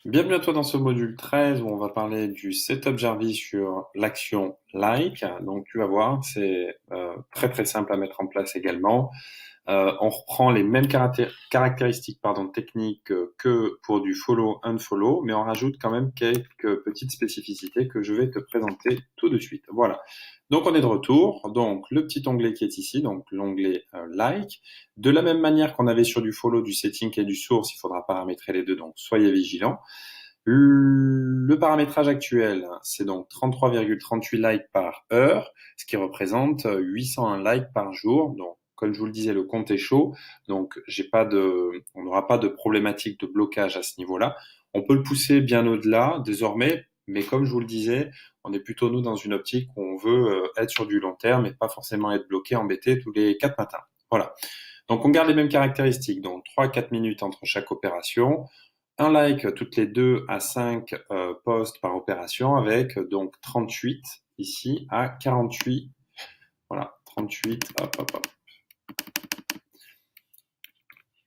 Bienvenue à toi dans ce module 13 où on va parler du setup Jarvis sur l'action like. Donc tu vas voir, c'est très très simple à mettre en place également. On reprend les mêmes caractéristiques techniques que pour du follow unfollow, mais on rajoute quand même quelques petites spécificités que je vais te présenter tout de suite. Voilà. Donc on est de retour. Donc le petit onglet qui est ici, donc l'onglet like. De la même manière qu'on avait sur du follow, du setting et du source, il faudra paramétrer les deux, donc soyez vigilants. Le paramétrage actuel, c'est donc 33,38 likes par heure, ce qui représente 801 likes par jour. Donc, comme je vous le disais, le compte est chaud, donc on n'aura pas de problématique de blocage à ce niveau-là. On peut le pousser bien au-delà désormais, mais comme je vous le disais, on est plutôt nous dans une optique où on veut être sur du long terme et pas forcément être bloqué, embêté tous les 4 matins. Voilà. Donc on garde les mêmes caractéristiques, donc 3-4 minutes entre chaque opération. Un like toutes les 2 à 5 posts par opération avec donc 38 ici à 48. Voilà, 38, hop, hop, hop.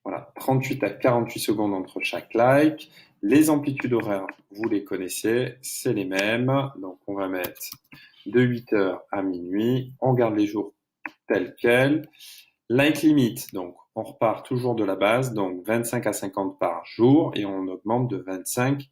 Voilà, 38 à 48 secondes entre chaque like. Les amplitudes horaires, vous les connaissez, c'est les mêmes. Donc on va mettre de 8h à minuit. On garde les jours tels quels. Like limit, donc on repart toujours de la base, donc 25 à 50 par jour et on augmente de 25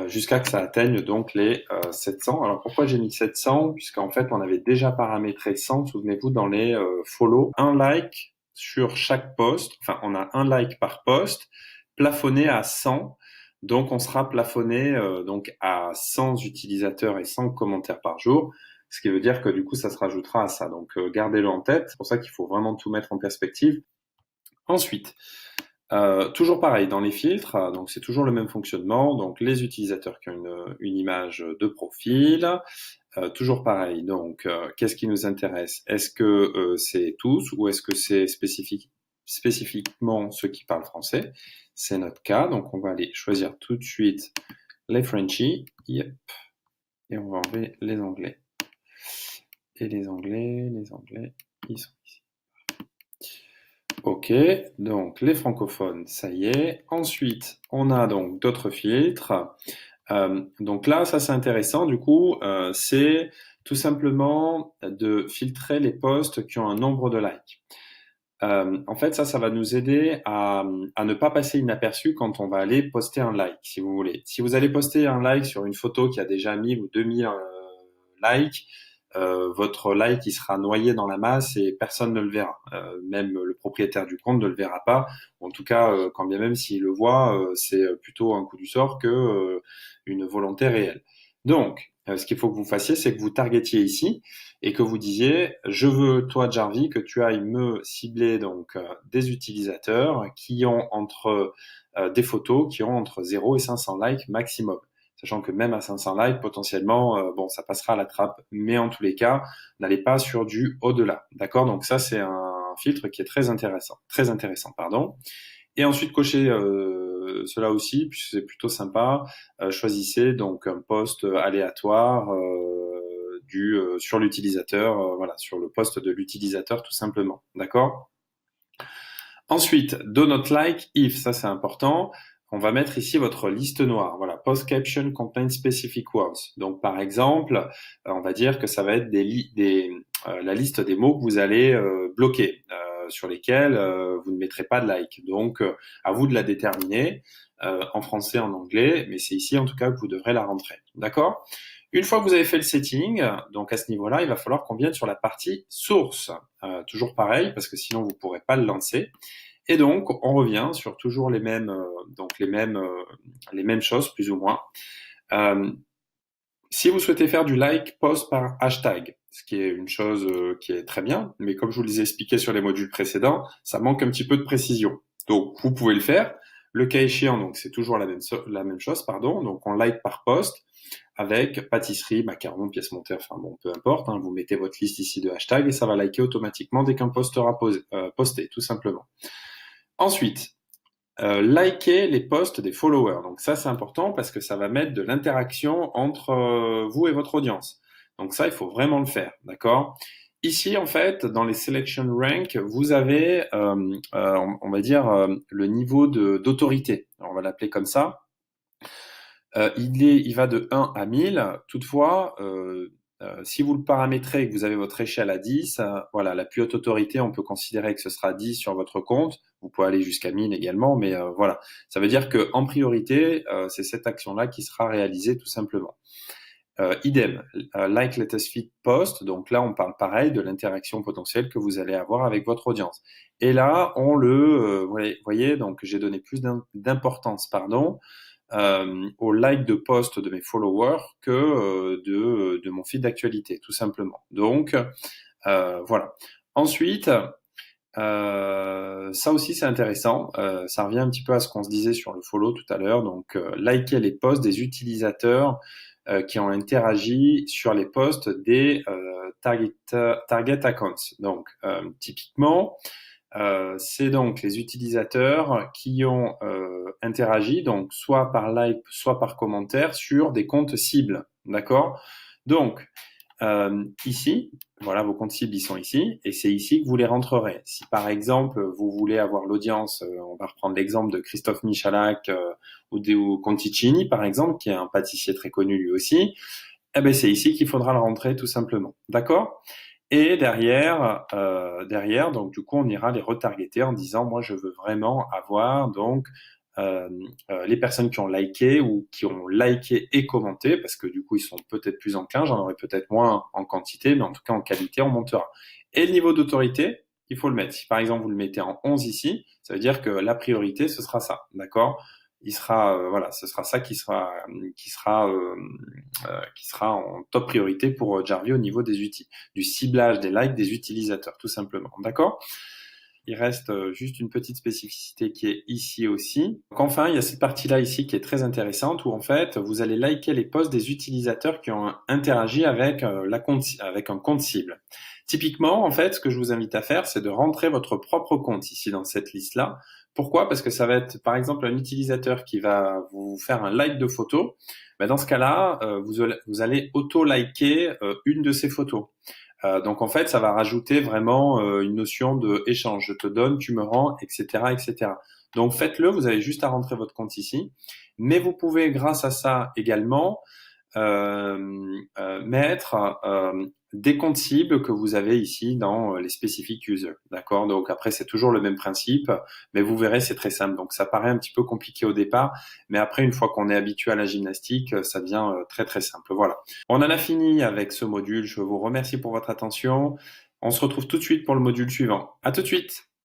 jusqu'à que ça atteigne donc les 700. Alors pourquoi j'ai mis 700? Puisqu'en fait on avait déjà paramétré 100, souvenez-vous, dans les follow, un like sur chaque post, enfin on a un like par post, plafonné à 100, donc on sera plafonné donc à 100 utilisateurs et 100 commentaires par jour, ce qui veut dire que du coup ça se rajoutera à ça, donc gardez-le en tête, c'est pour ça qu'il faut vraiment tout mettre en perspective. Ensuite, toujours pareil, dans les filtres, donc c'est toujours le même fonctionnement. Donc les utilisateurs qui ont une image de profil, toujours pareil. Donc qu'est-ce qui nous intéresse? Est-ce que c'est tous ou est-ce que c'est spécifiquement ceux qui parlent français? C'est notre cas. Donc on va aller choisir tout de suite les Frenchies. Yep. Et on va enlever les Anglais. Et les Anglais, ils sont ici. Ok, donc les francophones, ça y est. Ensuite, on a donc d'autres filtres. Donc là, ça c'est intéressant. Du coup, c'est tout simplement de filtrer les posts qui ont un nombre de likes. En fait, ça va nous aider à ne pas passer inaperçu quand on va aller poster un like, si vous voulez. Si vous allez poster un like sur une photo qui a déjà 1000 ou 2000 likes, votre like il sera noyé dans la masse et personne ne le verra. Même le propriétaire du compte ne le verra pas. En tout cas, quand bien même s'il le voit, c'est plutôt un coup du sort que une volonté réelle. Donc, ce qu'il faut que vous fassiez, c'est que vous targetiez ici et que vous disiez, je veux toi Jarvis que tu ailles me cibler donc des utilisateurs qui ont entre des photos qui ont entre 0 et 500 likes maximum. Sachant que même à 500 likes, potentiellement, bon, ça passera à la trappe. Mais en tous les cas, n'allez pas sur du au-delà. D'accord? Donc ça, c'est un filtre qui est très intéressant. Très intéressant, pardon. Et ensuite, cochez cela aussi, puisque c'est plutôt sympa. Choisissez donc un post aléatoire sur l'utilisateur, voilà, sur le poste de l'utilisateur tout simplement. D'accord? Ensuite, do not like if, ça c'est important. On va mettre ici votre liste noire. Voilà, post caption contain specific words. Donc par exemple, on va dire que ça va être la liste des mots que vous allez bloquer, sur lesquels vous ne mettrez pas de like. Donc à vous de la déterminer en français, en anglais, mais c'est ici en tout cas que vous devrez la rentrer. D'accord? Une fois que vous avez fait le setting, donc à ce niveau-là, il va falloir qu'on vienne sur la partie source. Toujours pareil, parce que sinon vous ne pourrez pas le lancer. Et donc, on revient sur toujours les mêmes choses, plus ou moins. Euh, Si vous souhaitez faire du like post par hashtag, ce qui est une chose qui est très bien, mais comme je vous les ai expliqué sur les modules précédents, ça manque un petit peu de précision. Donc, vous pouvez le faire. Le cas échéant, donc c'est toujours la même chose, pardon. Donc, on like par post avec pâtisserie, macarons, pièces montées, enfin bon, peu importe. Hein, vous mettez votre liste ici de hashtags et ça va liker automatiquement dès qu'un post sera posté, tout simplement. Ensuite, liker les posts des followers. Donc ça, c'est important parce que ça va mettre de l'interaction entre vous et votre audience. Donc ça, il faut vraiment le faire, d'accord? Ici, en fait, dans les selection rank, vous avez, on va dire, le niveau d'autorité. On va l'appeler comme ça. Il va de 1 à 1000. Toutefois, si vous le paramétrez et que vous avez votre échelle à 10, voilà, la plus haute autorité, on peut considérer que ce sera 10 sur votre compte. Vous pouvez aller jusqu'à 1000 également, mais voilà. Ça veut dire que en priorité, c'est cette action-là qui sera réalisée tout simplement. Idem, like latest feed post. Donc là, on parle pareil de l'interaction potentielle que vous allez avoir avec votre audience. Et là, voyez, donc j'ai donné plus d'importance, pardon, au like de post de mes followers que de mon feed d'actualité, tout simplement. Donc, voilà. Ensuite, ça aussi c'est intéressant. Ça revient un petit peu à ce qu'on se disait sur le follow tout à l'heure. Donc, liker les posts des utilisateurs qui ont interagi sur les posts des target accounts. Donc, typiquement, c'est donc les utilisateurs qui ont interagi, donc soit par like, soit par commentaire, sur des comptes cibles. D'accord? Donc, ici, voilà, vos comptes cibles, ils sont ici, et c'est ici que vous les rentrerez. Si par exemple, vous voulez avoir l'audience, on va reprendre l'exemple de Christophe Michalak ou Conticini, par exemple, qui est un pâtissier très connu lui aussi, eh ben, c'est ici qu'il faudra le rentrer tout simplement. D'accord? Et derrière, donc du coup, on ira les retargeter en disant, moi, je veux vraiment avoir donc les personnes qui ont liké ou qui ont liké et commenté, parce que du coup, ils sont peut-être plus enclins, j'en aurai peut-être moins en quantité, mais en tout cas, en qualité, on montera. Et le niveau d'autorité, il faut le mettre. Si par exemple, vous le mettez en 11 ici, ça veut dire que la priorité, ce sera ça, d'accord? Il sera, voilà, ce sera ça qui sera en top priorité pour Jarvis au niveau des outils, du ciblage des likes des utilisateurs, tout simplement. D'accord? Il reste juste une petite spécificité qui est ici aussi. Donc enfin, il y a cette partie-là ici qui est très intéressante où en fait, vous allez liker les posts des utilisateurs qui ont interagi avec, avec un compte cible. Typiquement, en fait, ce que je vous invite à faire, c'est de rentrer votre propre compte ici dans cette liste-là. Pourquoi? Parce que ça va être, par exemple, un utilisateur qui va vous faire un like de photo. Ben, dans ce cas-là, vous allez auto-liker une de ces photos. Donc en fait, ça va rajouter vraiment une notion de échange. Je te donne, tu me rends, etc., etc. Donc faites-le. Vous avez juste à rentrer votre compte ici, mais vous pouvez, grâce à ça également, mettre des comptes cibles que vous avez ici dans les specific users. D'accord? Donc après, c'est toujours le même principe, mais vous verrez, c'est très simple. Donc ça paraît un petit peu compliqué au départ, mais après, une fois qu'on est habitué à la gymnastique, ça devient très très simple. Voilà. On en a fini avec ce module. Je vous remercie pour votre attention. On se retrouve tout de suite pour le module suivant. À tout de suite!